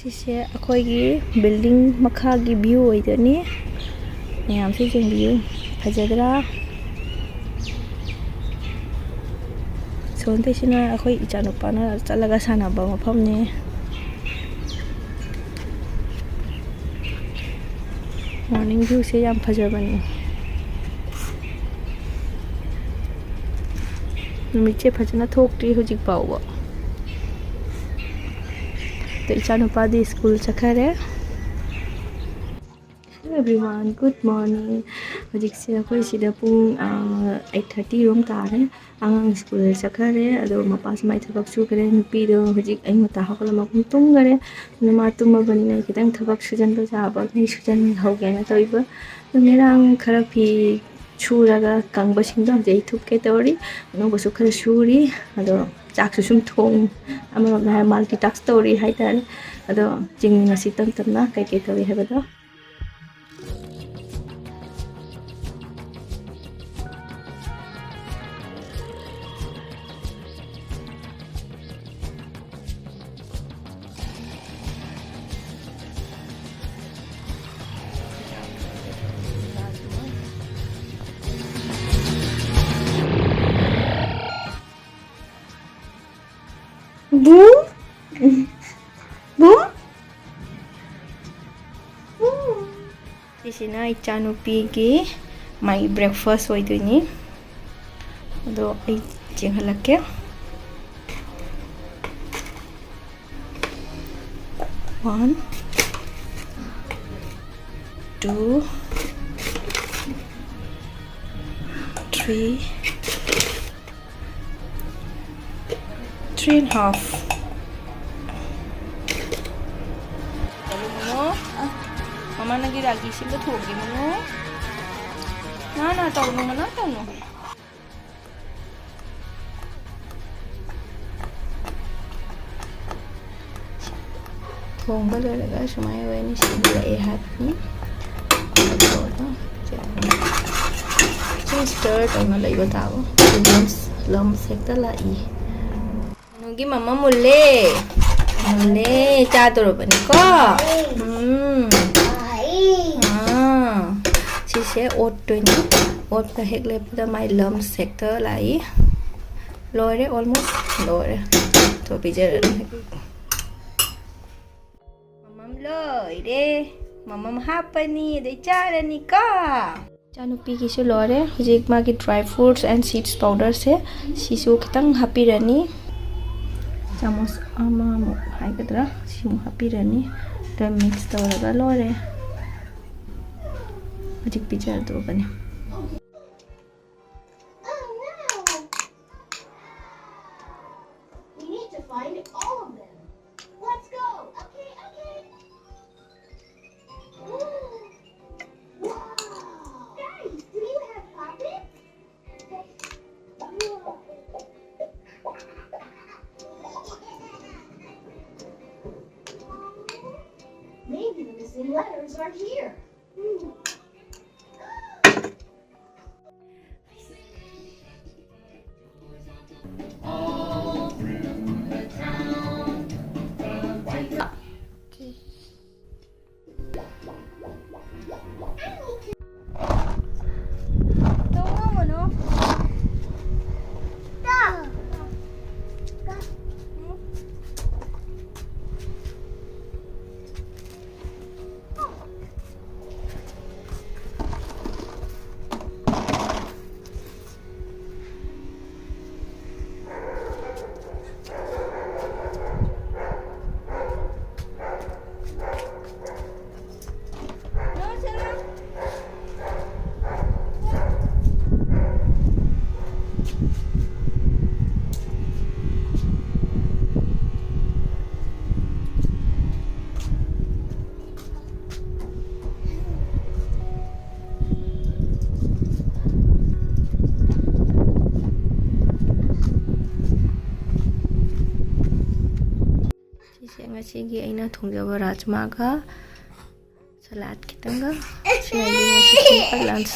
सिसे अखोइगी building मखागी view ओइदनी मयाम से जेंबियु फजदरा सोनते सिना अखोइ इचानुपाना चलगा सानाबा मफमने morning view से याम फजबनी नुमिचे फजना थोक्ट्री हुजिक पाउबा तो इचानुपादी school चखरे everyone good morning hojik se akoi sida pung 8:30 rom tare angang school chakare ado mapa smai thabak su kare nupi do hojik ai mata hakala makum tung gare nama tuma bani nai kitang thabak sujan do jaba nei sujan hoge na toiba merang khara phi churaga kangba sing do jei thup ke tori no bosu khara suri ado chak su sum thong amaro na multitask tori hai tare ado jing na sitam tamna kai ke tori heba do Boom! Boom! This is na ichanupi ki my breakfast oiduni. Ado ai jenghalake. 1 2 3 3.5 Mama lagi lagi sila thugi mo na tawno na tawno thong ba lalaga sumaya wani sila hat ni stir tayo na laiba tao lums sekta lai Nugi mama mule cha toro bani ko she say oat twenty oat ka hek le pada my lum sector lai lore almost lore to bijar mamam loi de mamam hapani de charani ka chanupi ki se lore hujik ma ki dry fruits and seeds powder se sisu kitang happy rani chamos ama mo hai kadra simu happy rani to mix tawraga lore hujik bijar do bani Maybe the missing letters are here. All through the town, the white Sige aina thongjaba rajma ga salad kitanga simple lunch